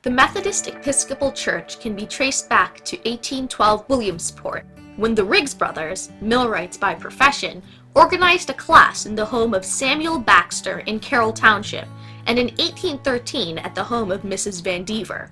The Methodist Episcopal Church can be traced back to 1812 Williamsport, when the Riggs brothers, millwrights by profession, organized a class in the home of Samuel Baxter in Carroll Township, and in 1813 at the home of Mrs. Van Dever.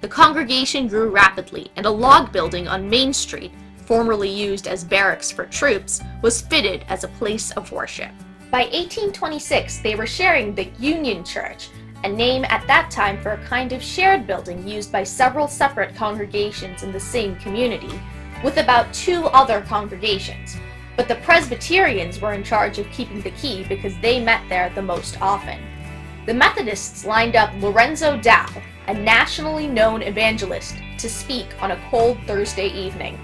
The congregation grew rapidly, and a log building on Main Street, formerly used as barracks for troops, was fitted as a place of worship. By 1826, they were sharing the Union Church, a name at that time for a kind of shared building used by several separate congregations in the same community, with about 2 other congregations. But the Presbyterians were in charge of keeping the key because they met there the most often. The Methodists lined up Lorenzo Dow, a nationally known evangelist, to speak on a cold Thursday evening.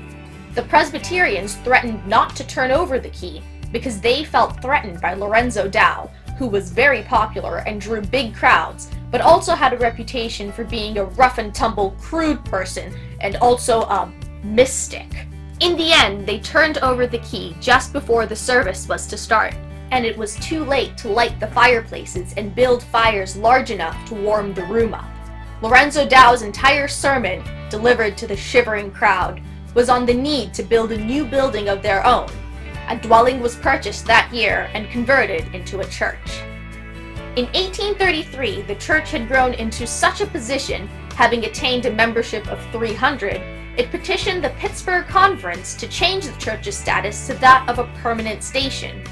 The Presbyterians threatened not to turn over the key because they felt threatened by Lorenzo Dow, who was very popular and drew big crowds, but also had a reputation for being a rough-and-tumble, crude person, and also a mystic. In the end, they turned over the key just before the service was to start, and it was too late to light the fireplaces and build fires large enough to warm the room up. Lorenzo Dow's entire sermon, delivered to the shivering crowd, was on the need to build a new building of their own. A dwelling was purchased that year and converted into a church. In 1833, the church had grown into such a position, having attained a membership of 300, it petitioned the Pittsburgh Conference to change the church's status to that of a permanent station.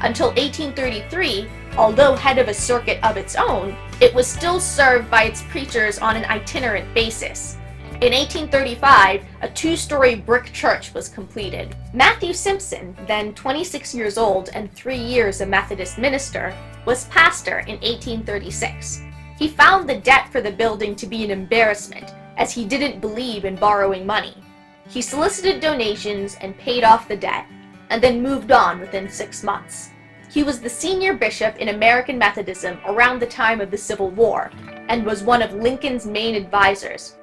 Until 1833, although head of a circuit of its own, it was still served by its preachers on an itinerant basis. In 1835, a 2-story brick church was completed. Matthew Simpson, then 26 years old and 3 years a Methodist minister, was pastor in 1836. He found the debt for the building to be an embarrassment, as he didn't believe in borrowing money. He solicited donations and paid off the debt, and then moved on within 6 months. He was the senior bishop in American Methodism around the time of the Civil War, and was one of Lincoln's main advisors.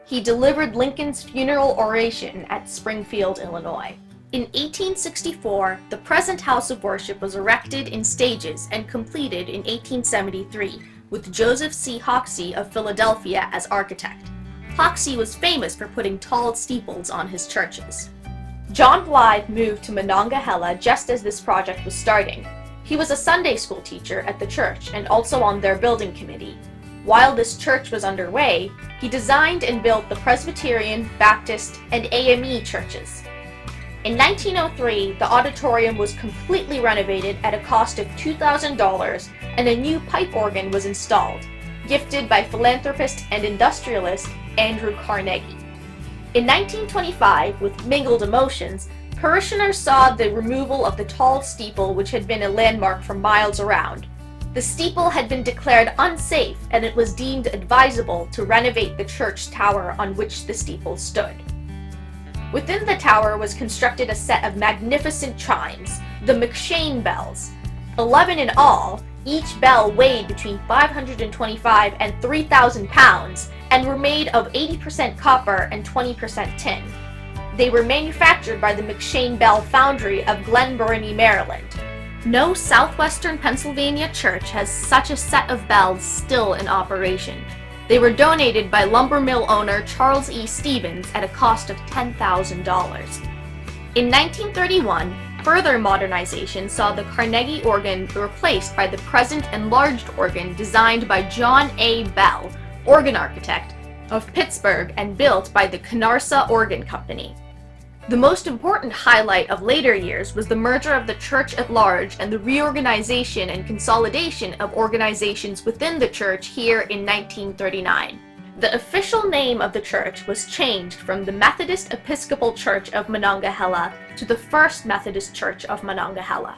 He delivered Lincoln's funeral oration at Springfield, Illinois. In 1864, the present house of worship was erected in stages and completed in 1873, with Joseph C. Hoxie of Philadelphia as architect. Hoxie was famous for putting tall steeples on his churches. John Blythe moved to Monongahela just as this project was starting. He was a Sunday school teacher at the church and also on their building committee. While this church was underway, he designed and built the Presbyterian, Baptist, and AME churches. In 1903, the auditorium was completely renovated at a cost of $2,000, and a new pipe organ was installed, gifted by philanthropist and industrialist Andrew Carnegie. In 1925, with mingled emotions, parishioners saw the removal of the tall steeple which had been a landmark for miles around. The steeple had been declared unsafe, and it was deemed advisable to renovate the church tower on which the steeple stood. Within the tower was constructed a set of magnificent chimes, the McShane bells. 11 in all, each bell weighed between 525 and 3,000 pounds, and were made of 80% copper and 20% tin. They were manufactured by the McShane Bell Foundry of Glen Burnie, Maryland. No southwestern Pennsylvania church has such a set of bells still in operation. They were donated by lumber mill owner Charles E. Stevens at a cost of $10,000. In 1931, further modernization saw the Carnegie organ replaced by the present enlarged organ designed by John A. Bell, organ architect, of Pittsburgh and built by the Canarsa Organ Company. The most important highlight of later years was the merger of the church at large and the reorganization and consolidation of organizations within the church here in 1939. The official name of the church was changed from the Methodist Episcopal Church of Monongahela to the First Methodist Church of Monongahela.